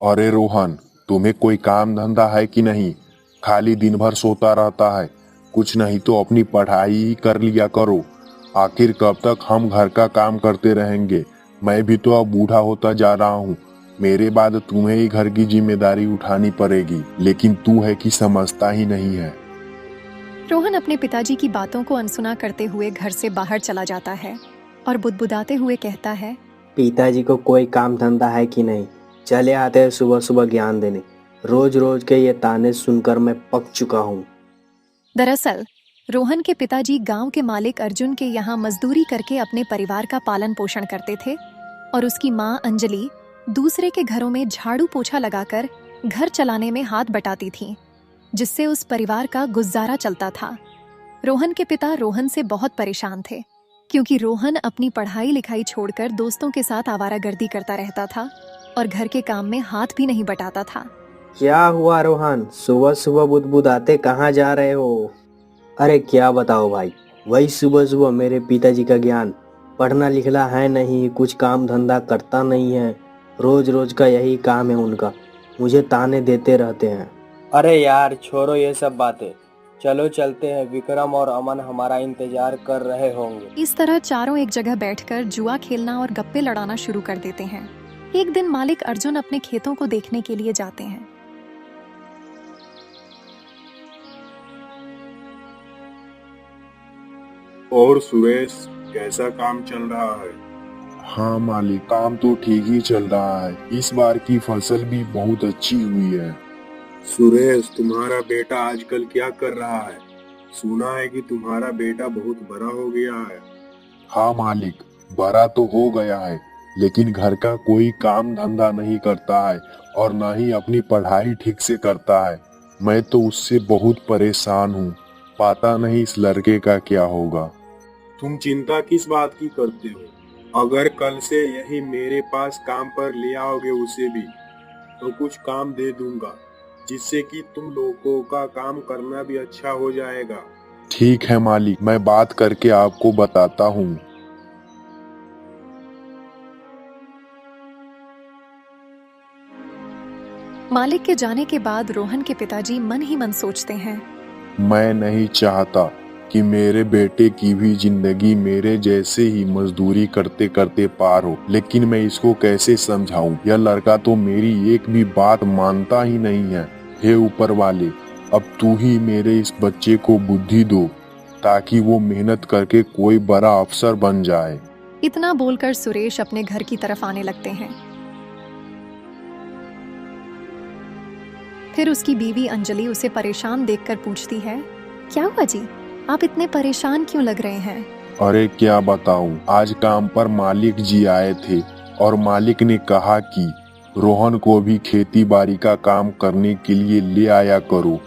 अरे रोहन, तुम्हें कोई काम धंधा है कि नहीं? खाली दिन भर सोता रहता है। कुछ नहीं तो अपनी पढ़ाई ही कर लिया करो। आखिर कब तक हम घर का काम करते रहेंगे? मैं भी तो अब बूढ़ा होता जा रहा हूँ। मेरे बाद तुम्हें ही घर की जिम्मेदारी उठानी पड़ेगी, लेकिन तू है कि समझता ही नहीं है। रोहन अपने पिताजी की बातों को अनसुना करते हुए घर से बाहर चला जाता है और बुदबुदाते हुए कहता है, पिताजी को कोई काम धंधा है कि नहीं? चले आते हैं सुबह सुबह ज्ञान देने। रोज रोज के ये ताने सुनकर मैं पक चुका हूँ। दरअसल रोहन के पिताजी गांव के मालिक अर्जुन के यहाँ मजदूरी करके अपने परिवार का पालन पोषण करते थे और उसकी माँ अंजलि दूसरे के घरों में झाड़ू पोछा लगाकर घर चलाने में हाथ बटाती थी, जिससे उस परिवार का गुजारा चलता था। रोहन के पिता रोहन से बहुत परेशान थे, क्योंकि रोहन अपनी पढ़ाई लिखाई छोड़कर दोस्तों के साथ आवारागर्दी करता रहता था और घर के काम में हाथ भी नहीं बटाता था। क्या हुआ रोहन? सुबह सुबह बुदबुदाते कहाँ जा रहे हो? अरे क्या बताओ भाई, वही सुबह सुबह मेरे पिताजी का ज्ञान। पढ़ना लिखना है नहीं, कुछ काम धंधा करता नहीं है। रोज रोज का यही काम है उनका, मुझे ताने देते रहते हैं। अरे यार छोड़ो ये सब बातें, चलो चलते हैं, विक्रम और अमन हमारा इंतजार कर रहे होंगे। इस तरह चारों एक जगह बैठकर जुआ खेलना और गप्पे लड़ाना शुरू कर देते हैं। एक दिन मालिक अर्जुन अपने खेतों को देखने के लिए जाते हैं। और सुरेश, कैसा काम चल रहा है? हाँ मालिक, काम तो ठीक ही चल रहा है। इस बार की फसल भी बहुत अच्छी हुई है। सुरेश, तुम्हारा बेटा आजकल क्या कर रहा है? सुना है कि तुम्हारा बेटा बहुत बड़ा हो गया है। हाँ मालिक, बड़ा तो हो गया है, लेकिन घर का कोई काम धंधा नहीं करता है और न ही अपनी पढ़ाई ठीक से करता है। मैं तो उससे बहुत परेशान हूँ। पता नहीं इस लड़के का क्या होगा। तुम चिंता किस बात की करते हो? अगर कल से यही मेरे पास काम पर ले आओगे उसे भी, तो कुछ काम दे दूंगा, जिससे कि तुम लोगों का काम करना भी अच्छा हो जाएगा। ठीक है मालिक, मैं बात करके आपको बताता हूँ। मालिक के जाने के बाद रोहन के पिताजी मन ही मन सोचते हैं, मैं नहीं चाहता कि मेरे बेटे की भी जिंदगी मेरे जैसे ही मजदूरी करते करते पार हो, लेकिन मैं इसको कैसे समझाऊं? यह लड़का तो मेरी एक भी बात मानता ही नहीं है। हे ऊपर वाले, अब तू ही मेरे इस बच्चे को बुद्धि दो, ताकि वो मेहनत करके कोई बड़ा अफसर बन जाए। इतना बोलकर सुरेश अपने घर की तरफ आने लगते हैं। फिर उसकी बीवी अंजलि उसे परेशान देखकर पूछती है, क्या हुआ जी, आप इतने परेशान क्यों लग रहे हैं? अरे क्या बताऊं, आज काम पर मालिक जी आए थे और मालिक ने कहा कि रोहन को भी खेती बाड़ी का काम करने के लिए ले आया करो।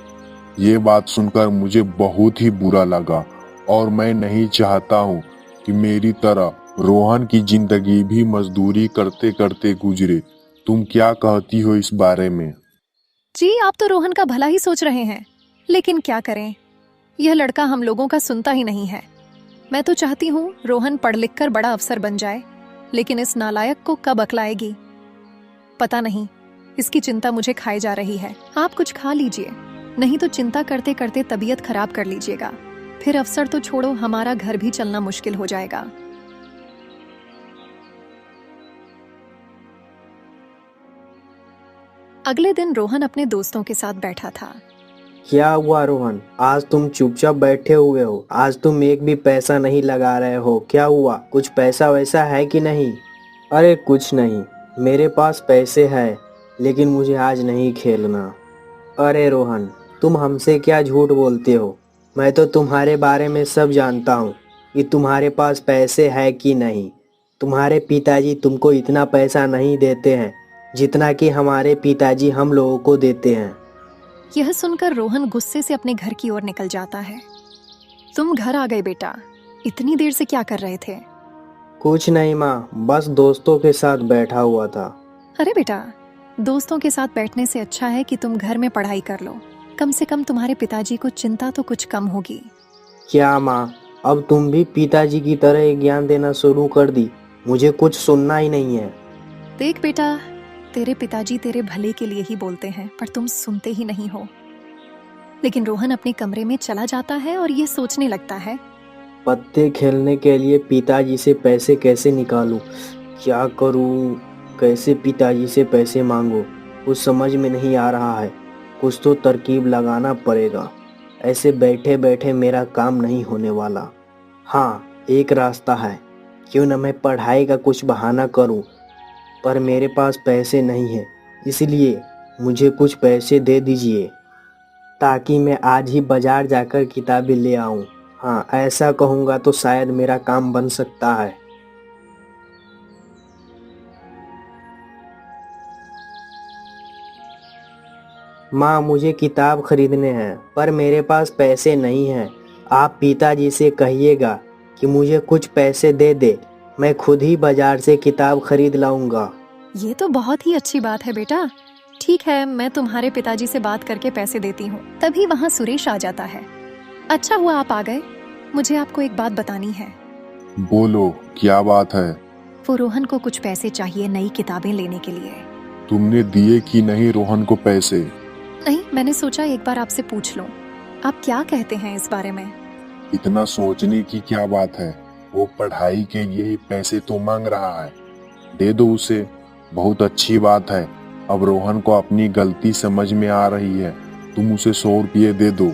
ये बात सुनकर मुझे बहुत ही बुरा लगा और मैं नहीं चाहता हूँ कि मेरी तरह रोहन की जिंदगी भी मजदूरी करते करते गुजरे। तुम क्या कहती हो इस बारे में? जी, आप तो रोहन का भला ही सोच रहे हैं, लेकिन क्या करें, यह लड़का हम लोगों का सुनता ही नहीं है। मैं तो चाहती हूँ रोहन पढ़ लिख कर बड़ा अफसर बन जाए, लेकिन इस नालायक को कब अक्ल आएगी पता नहीं। इसकी चिंता मुझे खाए जा रही है। आप कुछ खा लीजिए, नहीं तो चिंता करते करते तबीयत खराब कर लीजिएगा। फिर अफसर तो छोड़ो, हमारा घर भी चलना मुश्किल हो जाएगा। अगले दिन रोहन अपने दोस्तों के साथ बैठा था। क्या हुआ रोहन, आज तुम चुपचाप बैठे हुए हो? आज तुम एक भी पैसा नहीं लगा रहे हो, क्या हुआ? कुछ पैसा वैसा है कि नहीं? अरे कुछ नहीं, मेरे पास पैसे हैं, लेकिन मुझे आज नहीं खेलना। अरे रोहन, तुम हमसे क्या झूठ बोलते हो? मैं तो तुम्हारे बारे में सब जानता हूँ कि तुम्हारे पास पैसे है कि नहीं। तुम्हारे पिताजी तुमको इतना पैसा नहीं देते हैं जितना कि हमारे पिताजी हम लोगों को देते हैं। यह सुनकर रोहन गुस्से से अपने घर की ओर निकल जाता है। तुम घर आ गए बेटा, इतनी देर से क्या कर रहे थे? कुछ नहीं माँ, बस दोस्तों के साथ बैठा हुआ था। अरे बेटा, दोस्तों के साथ बैठने से अच्छा है कि तुम घर में पढ़ाई कर लो। कम से कम तुम्हारे पिताजी को चिंता तो कुछ कम होगी। क्या माँ, अब तुम भी पिताजी की तरह ज्ञान देना शुरू कर दी? मुझे कुछ सुनना ही नहीं है। देख बेटा, तेरे पिताजी तेरे भले के लिए ही बोलते हैं, पर तुम सुनते ही नहीं हो। लेकिन रोहन अपने कमरे में चला जाता है और ये सोचने लगता है, पत्ते खेलने के लिए पिताजी से पैसे कैसे निकालूं? क्या करूं? कैसे पिताजी से पैसे मांगूं? कुछ समझ में नहीं आ रहा है। कुछ तो तरकीब लगाना पड़ेगा। ऐसे बैठे बैठे मेरा काम नहीं होने वाला। हाँ, एक रास्ता है। क्यों न मैं पढ़ाई का कुछ बहाना करूं, पर मेरे पास पैसे नहीं हैं, इसलिए मुझे कुछ पैसे दे दीजिए ताकि मैं आज ही बाजार जाकर किताबें ले आऊं। हाँ, ऐसा कहूँगा तो शायद मेरा काम बन सकता है। माँ, मुझे किताब खरीदने हैं, पर मेरे पास पैसे नहीं हैं। आप पिताजी से कहिएगा कि मुझे कुछ पैसे दे दे। मैं खुद ही बाजार से किताब खरीद लाऊंगा। ये तो बहुत ही अच्छी बात है बेटा। ठीक है, मैं तुम्हारे पिताजी से बात करके पैसे देती हूँ। तभी वहाँ सुरेश आ जाता है। अच्छा हुआ आप आ गए, मुझे आपको एक बात बतानी है। बोलो, क्या बात है? वो रोहन को कुछ पैसे चाहिए नई किताबें लेने के लिए। तुमने दिए कि नहीं रोहन को पैसे? नहीं, मैंने सोचा एक बार आपसे पूछ लूं। आप क्या कहते हैं इस बारे में? इतना सोचने की क्या बात है? वो पढ़ाई के लिए ही पैसे तो मांग रहा है, दे दो उसे। बहुत अच्छी बात है। अब रोहन को अपनी गलती समझ में आ रही है। तुम उसे 100 रुपये दे दो।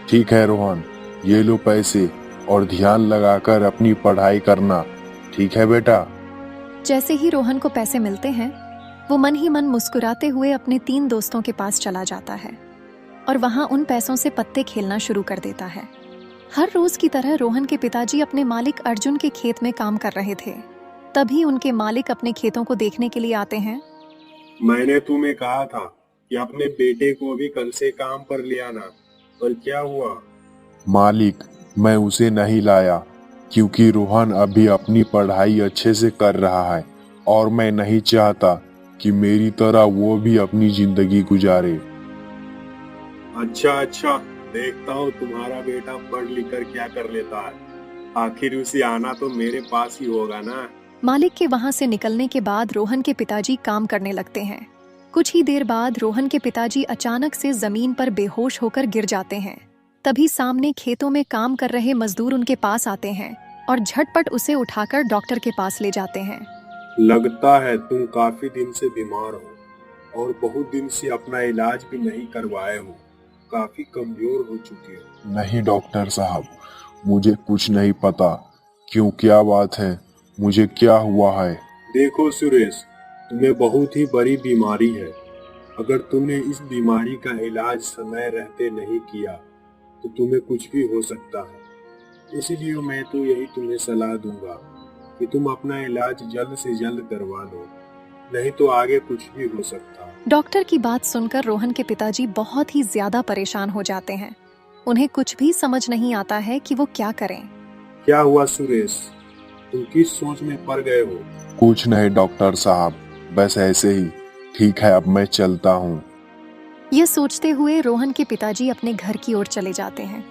ठीक है रोहन, ये लो पैसे और ध्यान लगाकर अपनी पढ़ाई करना। ठीक है बेटा? जैसे ही रोहन को पैसे मिलते हैं, वो मन ही मन मुस्कुराते हुए अपने 3 दोस्तों के पास चला जाता है और वहां उन पैसों से पत्ते खेलना शुरू कर देता है। हर रोज की तरह रोहन के पिताजी अपने मालिक अर्जुन के खेत में काम कर रहे थे। तभी उनके मालिक अपने खेतों को देखने के लिए आते हैं। मैंने तुम्हें कहा था कि अपने बेटे को भी कल से काम पर ले आना, पर क्या हुआ? मालिक, मैं उसे नहीं लाया क्योंकि रोहन अभी अपनी पढ़ाई अच्छे से कर रहा है और मैं नहीं चाहता कि मेरी तरह वो भी अपनी जिंदगी गुजारे। अच्छा, देखता हूँ तुम्हारा बेटा पढ़ लिख कर क्या कर लेता है। आखिर उसे आना तो मेरे पास ही होगा ना। मालिक के वहां से निकलने के बाद रोहन के पिताजी काम करने लगते हैं। कुछ ही देर बाद रोहन के पिताजी अचानक से जमीन पर बेहोश होकर गिर जाते हैं। तभी सामने खेतों में काम कर रहे मजदूर उनके पास आते हैं और झटपट उसे उठाकर डॉक्टर के पास ले जाते हैं। लगता है तुम काफी दिन से बीमार हो और बहुत दिन से अपना इलाज भी नहीं करवाए हो। काफी कमजोर हो चुके हो। नहीं डॉक्टर साहब, मुझे कुछ नहीं पता। क्यों, क्या बात है? मुझे क्या हुआ है? देखो सुरेश, तुम्हें बहुत ही बड़ी बीमारी है। अगर तुमने इस बीमारी का इलाज समय रहते नहीं किया तो तुम्हें कुछ भी हो सकता है। इसलिए मैं तो यही तुम्हें सलाह दूंगा कि तुम अपना इलाज जल्द से जल्द करवा लो, नहीं तो आगे कुछ भी हो सकता है। डॉक्टर की बात सुनकर रोहन के पिताजी बहुत ही ज्यादा परेशान हो जाते हैं। उन्हें कुछ भी समझ नहीं आता है कि वो क्या करें। क्या हुआ सुरेश, तुम किस सोच में पड़ गए हो? कुछ नहीं डॉक्टर साहब, बस ऐसे ही। ठीक है, अब मैं चलता हूँ। ये सोचते हुए रोहन के पिताजी अपने घर की ओर चले जाते हैं।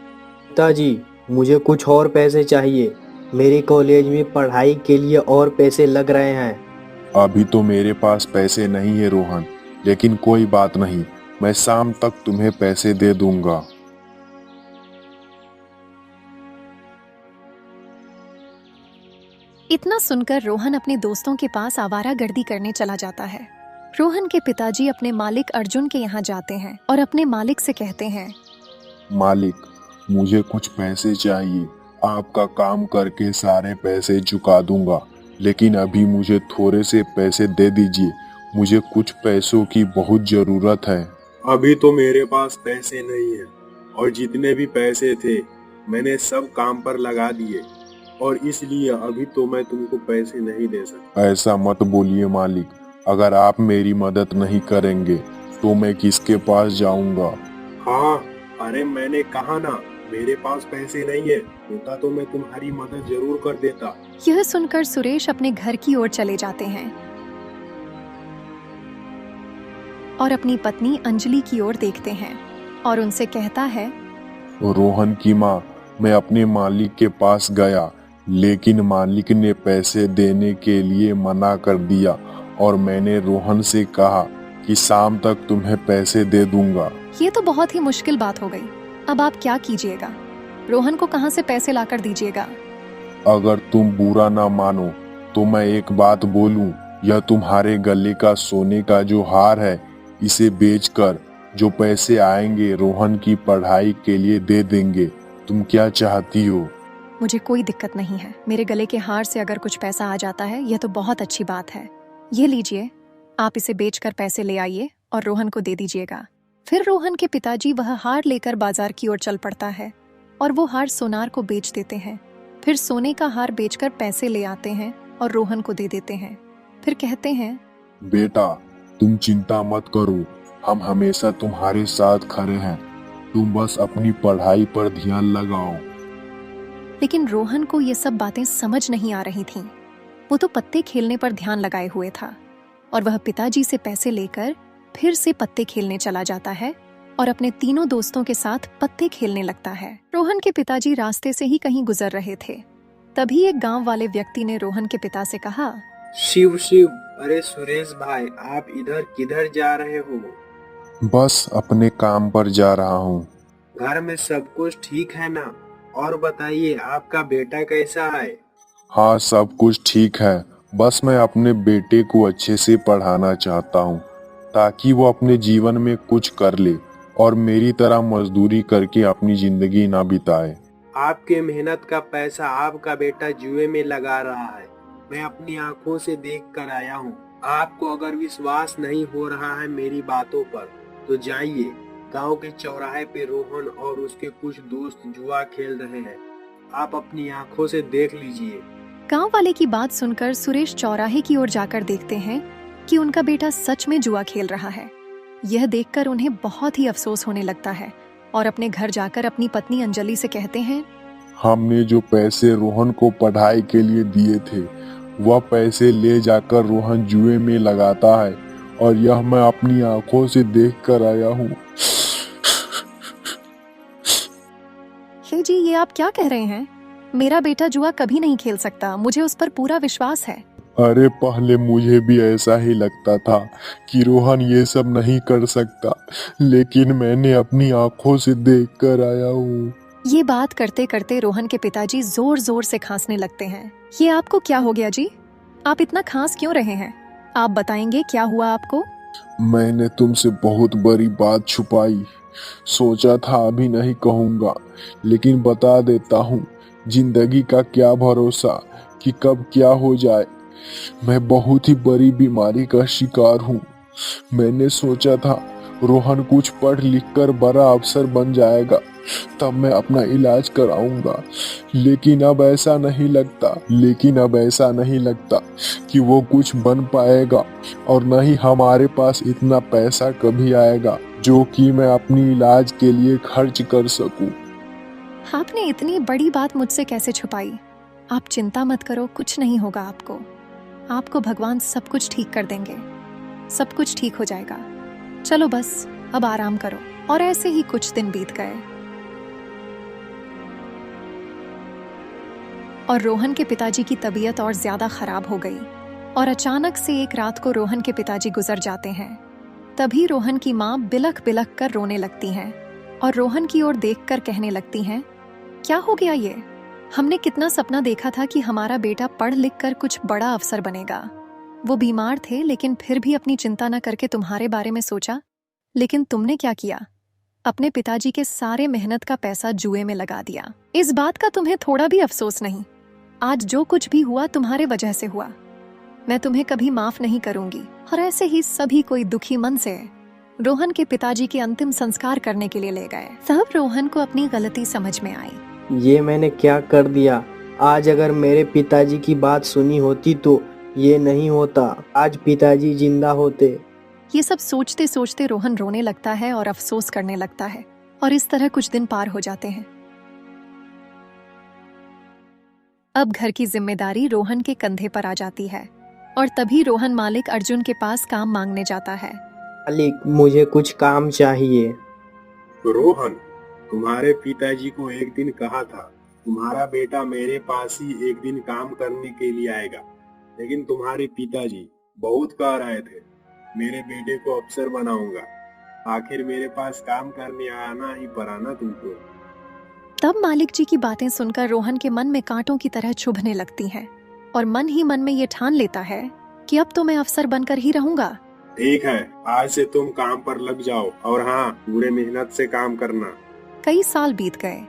पिताजी, मुझे कुछ और पैसे चाहिए। मेरे कॉलेज में पढ़ाई के लिए और पैसे लग रहे हैं। अभी तो मेरे पास पैसे नहीं है रोहन, लेकिन कोई बात नहीं, मैं शाम तक तुम्हें पैसे दे दूंगा। इतना सुनकर रोहन अपने दोस्तों के पास आवारागर्दी करने चला जाता है। रोहन के पिताजी अपने मालिक अर्जुन के यहाँ जाते हैं और अपने मालिक से कहते हैं, मालिक, मुझे कुछ पैसे चाहिए। आपका काम करके सारे पैसे चुका दूंगा, लेकिन अभी मुझे थोड़े से पैसे दे दीजिए। मुझे कुछ पैसों की बहुत जरूरत है। अभी तो मेरे पास पैसे नहीं है और जितने भी पैसे थे मैंने सब काम पर लगा दिए और इसलिए अभी तो मैं तुमको पैसे नहीं दे सकता। ऐसा मत बोलिए मालिक, अगर आप मेरी मदद नहीं करेंगे तो मैं किसके पास जाऊंगा? हाँ, अरे मैंने कहा ना, मेरे पास पैसे नहीं है। होता तो मैं तुम्हारी मदद जरूर कर देता। यह सुनकर सुरेश अपने घर की ओर चले जाते हैं और अपनी पत्नी अंजलि की ओर देखते हैं और उनसे कहता है, रोहन की माँ, मैं अपने मालिक के पास गया, लेकिन मालिक ने पैसे देने के लिए मना कर दिया और मैंने रोहन से कहा कि शाम तक तुम्हें पैसे दे दूंगा। ये तो बहुत ही मुश्किल बात हो गई। अब आप क्या कीजिएगा? रोहन को कहाँ से पैसे लाकर दीजिएगा? अगर तुम बुरा ना मानो तो मैं एक बात बोलूं, यह तुम्हारे गले का सोने का जो हार है, इसे बेचकर जो पैसे आएंगे रोहन की पढ़ाई के लिए दे देंगे। तुम क्या चाहती हो? मुझे कोई दिक्कत नहीं है। मेरे गले के हार से अगर कुछ पैसा आ जाता है यह तो बहुत अच्छी बात है। ये लीजिए, आप इसे बेचकर पैसे ले आइए और रोहन को दे दीजिएगा। फिर रोहन के पिताजी वह हार लेकर बाजार की ओर चल पड़ता है और वो हार सोनार को बेच देते हैं। फिर सोने का हार बेचकर पैसे ले आते हैं और रोहन को दे देते हैं। फिर कहते हैं, बेटा तुम चिंता मत करो, हम हमेशा तुम्हारे साथ खड़े हैं। तुम बस अपनी पढ़ाई पर ध्यान लगाओ। लेकिन रोहन को ये सब बातें समझ नहीं आ रही थीं। वो तो पत्ते खेलने पर ध्यान लगाए हुए था और वह पिताजी से पैसे लेकर फिर से पत्ते खेलने चला जाता है और अपने तीनों दोस्तों के साथ पत्ते खेलने लगता है। रोहन के पिताजी रास्ते से ही कहीं गुजर रहे थे। तभी एक गांव वाले व्यक्ति ने रोहन के पिता से कहा, शिव शिव, अरे सुरेश भाई, आप इधर किधर जा रहे हो? बस अपने काम पर जा रहा हूँ। घर में सब कुछ ठीक है ना? और बताइए, आपका बेटा कैसा है? हाँ सब कुछ ठीक है, बस मैं अपने बेटे को अच्छे से पढ़ाना चाहता हूँ ताकि वो अपने जीवन में कुछ कर ले और मेरी तरह मजदूरी करके अपनी जिंदगी ना बिताए। आपके मेहनत का पैसा आपका बेटा जुए में लगा रहा है। मैं अपनी आंखों से देख कर आया हूँ। आपको अगर विश्वास नहीं हो रहा है मेरी बातों पर तो जाइए, गांव के चौराहे पे रोहन और उसके कुछ दोस्त जुआ खेल रहे हैं। आप अपनी आंखों से देख लीजिए। गांव वाले की बात सुनकर सुरेश चौराहे की ओर जाकर देखते हैं कि उनका बेटा सच में जुआ खेल रहा है। यह देखकर उन्हें बहुत ही अफसोस होने लगता है और अपने घर जाकर अपनी पत्नी अंजलि से कहते हैं, हमने जो पैसे रोहन को पढ़ाई के लिए दिए थे वह पैसे ले जाकर रोहन जुए में लगाता है और यह मैं अपनी आंखों से देख कर आया हूँ। हे जी, ये आप क्या कह रहे हैं? मेरा बेटा जुआ कभी नहीं खेल सकता। मुझे उस पर पूरा विश्वास है। अरे पहले मुझे भी ऐसा ही लगता था कि रोहन ये सब नहीं कर सकता, लेकिन मैंने अपनी आंखों से देख कर आया हूँ। ये बात करते करते रोहन के पिताजी जोर जोर से खांसने लगते हैं। ये आपको क्या हो गया जी? आप इतना खांस क्यों रहे हैं? आप बताएंगे क्या हुआ आपको? मैंने तुमसे बहुत बड़ी बात छुपाई। सोचा था अभी नहीं कहूँगा, लेकिन बता देता हूँ। जिंदगी का क्या भरोसा कि कब क्या हो जाए। मैं बहुत ही बड़ी बीमारी का शिकार हूँ। मैंने सोचा था रोहन कुछ पढ़ लिख कर बड़ा अफसर बन जाएगा, तब मैं अपना इलाज कराऊंगा। लेकिन अब ऐसा नहीं लगता कि वो कुछ बन पाएगा और न ही हमारे पास इतना पैसा कभी आएगा जो कि मैं अपनी इलाज के लिए खर्च कर सकूं। आपने इतनी बड़ी बात मुझसे कैसे छुपाई? आप चिंता मत करो, कुछ नहीं होगा आपको। आपको भगवान सब कुछ ठीक कर देंगे। सब कुछ ठीक हो जाएगा। चलो बस अब आराम करो। और ऐसे ही कुछ दिन बीत गए और रोहन के पिताजी की तबीयत और ज्यादा खराब हो गई और अचानक से एक रात को रोहन के पिताजी गुजर जाते हैं। तभी रोहन की माँ बिलख बिलख कर रोने लगती हैं और रोहन की ओर देखकर कहने लगती हैं, क्या हो गया ये? हमने कितना सपना देखा था कि हमारा बेटा पढ़ लिख कर कुछ बड़ा अफसर बनेगा। वो बीमार थे लेकिन फिर भी अपनी चिंता न करके तुम्हारे बारे में सोचा। लेकिन तुमने क्या किया? अपने पिताजी के सारे मेहनत का पैसा जुए में लगा दिया। इस बात का तुम्हें थोड़ा भी अफसोस नहीं? आज जो कुछ भी हुआ तुम्हारे वजह से हुआ। मैं तुम्हें कभी माफ नहीं करूंगी। और ऐसे ही सभी कोई दुखी मन से रोहन के पिताजी के अंतिम संस्कार करने के लिए ले गए। तब रोहन को अपनी गलती समझ में आई। ये मैंने क्या कर दिया? आज अगर मेरे पिताजी की बात सुनी होती तो ये नहीं होता। आज पिताजी जिंदा होते। ये सब सोचते सोचते रोहन रोने लगता है और अफसोस करने लगता है और इस तरह कुछ दिन पार हो जाते हैं। अब घर की जिम्मेदारी रोहन के कंधे पर आ जाती है और तभी रोहन मालिक अर्जुन के पास काम मांगने जाता है। मालिक, मुझे कुछ काम चाहिए। रोहन, तुम्हारे पिताजी को एक दिन कहा था तुम्हारा बेटा मेरे पास ही एक दिन काम करने के लिए आएगा, लेकिन तुम्हारे पिताजी बहुत कह रहे थे मेरे बेटे को अफसर बनाऊंगा, आखिर मेरे पास काम करने आना ही पड़ा ना तुमको। तब मालिक जी की बातें सुनकर रोहन के मन में कांटों की तरह चुभने लगती हैं और मन ही मन में ये ठान लेता है कि अब तो मैं अफसर बनकर ही रहूंगा। ठीक है, आज से तुम काम पर लग जाओ और हाँ, पूरे मेहनत से काम करना। कई साल बीत गए।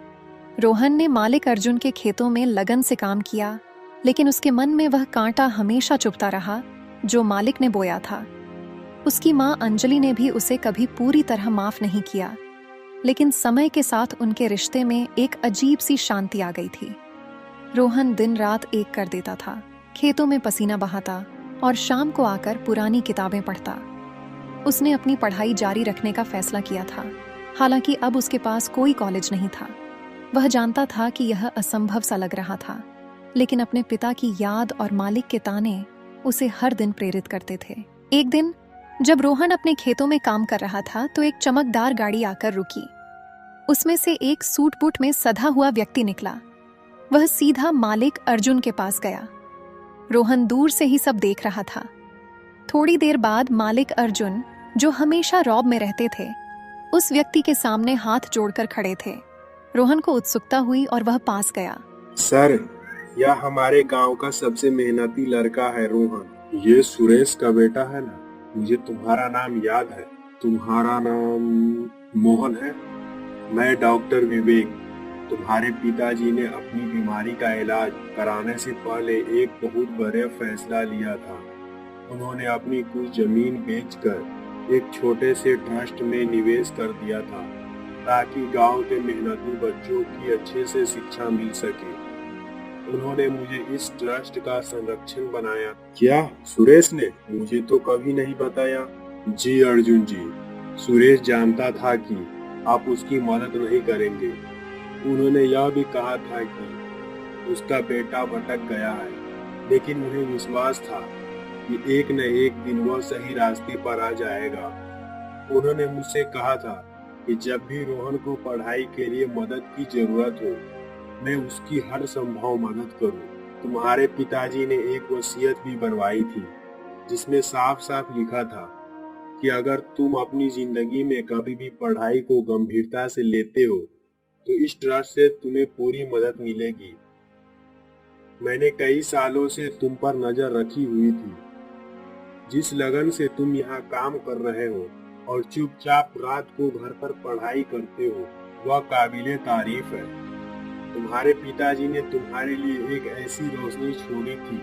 रोहन ने मालिक अर्जुन के खेतों में लगन से काम किया, लेकिन उसके मन में वह कांटा हमेशा चुभता रहा जो मालिक ने बोया था। उसकी माँ अंजलि ने भी उसे कभी पूरी तरह माफ नहीं किया, लेकिन समय के साथ उनके रिश्ते में एक अजीब सी शांति आ गई थी। रोहन दिन रात एक कर देता था, खेतों में पसीना बहाता और शाम को आकर पुरानी किताबें पढ़ता। उसने अपनी पढ़ाई जारी रखने का फैसला किया था, हालांकि अब उसके पास कोई कॉलेज नहीं था। वह जानता था कि यह असंभव सा लग रहा था, लेकिन अपने पिता की याद और मालिक के ताने उसे हर दिन प्रेरित करते थे। एक दिन जब रोहन अपने खेतों में काम कर रहा था तो एक चमकदार गाड़ी आकर रुकी। उसमें से एक सूट बूट में सधा हुआ व्यक्ति निकला। वह सीधा मालिक अर्जुन के पास गया। रोहन दूर से ही सब देख रहा था। थोड़ी देर बाद मालिक अर्जुन, जो हमेशा रौब में रहते थे, उस व्यक्ति के सामने हाथ जोड़कर खड़े थे। रोहन को उत्सुकता हुई और वह पास गया। सर, यह हमारे गांव का सबसे मेहनती लड़का है रोहन। ये सुरेश का बेटा है ना? मुझे तुम्हारा नाम याद है। तुम्हारा नाम मोहन है? मैं डॉक्टर विवेक। तुम्हारे पिताजी ने अपनी बीमारी का इलाज कराने से पहले एक बहुत बड़ा फैसला लिया था। उन्होंने अपनी कुछ जमीन बेचकर एक छोटे से ट्रस्ट में निवेश कर दिया था ताकि गांव के मेहनती बच्चों की अच्छे से शिक्षा मिल सके। उन्होंने मुझे इस ट्रस्ट का संरक्षण बनाया। क्या सुरेश ने? मुझे तो कभी नहीं बताया। जी अर्जुन जी, सुरेश जानता था कि आप उसकी मदद नहीं करेंगे। उन्होंने यह भी कहा था कि उसका बेटा भटक गया है, लेकिन उन्हें विश्वास था कि एक न एक दिन वह सही रास्ते पर आ जाएगा। उन्होंने मुझसे कहा था कि जब भी रोहन को पढ़ाई के लिए मदद की जरूरत हो, मैं उसकी हर संभव मदद करूं। तुम्हारे पिताजी ने एक वसीयत भी बनवाई थी जिसमें साफ साफ लिखा था कि अगर तुम अपनी जिंदगी में कभी भी पढ़ाई को गंभीरता से लेते हो तो इस ट्रस्ट से तुम्हें पूरी मदद मिलेगी। मैंने कई सालों से तुम पर नजर रखी हुई थी। जिस लगन से तुम यहाँ काम कर रहे हो और चुपचाप रात को घर पर पढ़ाई करते हो, वह काबिले तारीफ है। तुम्हारे पिताजी ने तुम्हारे लिए एक ऐसी रोशनी छोड़ी थी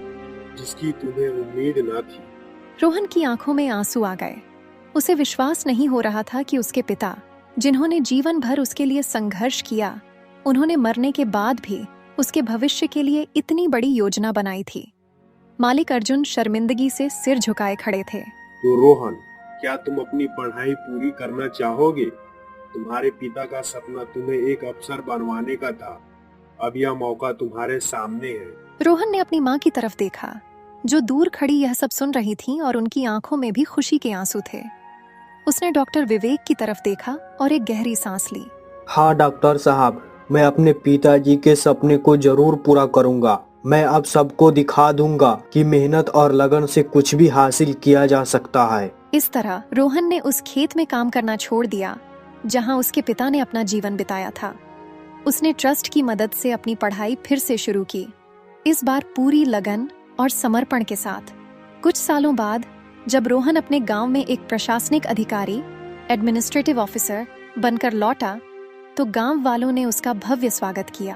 जिसकी तुम्हें उम्मीद न थी। रोहन की आंखों में आंसू आ गए। उसे विश्वास नहीं हो रहा था कि उसके पिता, जिन्होंने जीवन भर उसके लिए संघर्ष किया, उन्होंने मरने के बाद भी उसके भविष्य के लिए इतनी बड़ी योजना बनाई थी। मालिक अर्जुन शर्मिंदगी से सिर झुकाए खड़े थे। तो रोहन, क्या तुम अपनी पढ़ाई पूरी करना चाहोगे? तुम्हारे पिता का सपना तुम्हें एक अफसर बनवाने का था। अब यह मौका तुम्हारे सामने है। रोहन ने अपनी माँ की तरफ देखा, जो दूर खड़ी यह सब सुन रही थी, और उनकी आंखों में भी खुशी के आंसू थे। उसने डॉक्टर विवेक की तरफ देखा और एक गहरी सांस ली। हाँ डॉक्टर साहब, मैं अपने पिताजी के सपने को जरूर पूरा करूंगा। मैं अब सबको दिखा दूंगा कि मेहनत और लगन से कुछ भी हासिल किया जा सकता है। इस तरह रोहन ने उस खेत में काम करना छोड़ दिया जहां उसके पिता ने अपना जीवन बिताया था। उसने ट्रस्ट की मदद से अपनी पढ़ाई फिर से शुरू की, इस बार पूरी लगन और समर्पण के साथ। कुछ सालों बाद जब रोहन अपने गांव में एक प्रशासनिक अधिकारी, एडमिनिस्ट्रेटिव ऑफिसर बनकर लौटा, तो गांव वालों ने उसका भव्य स्वागत किया।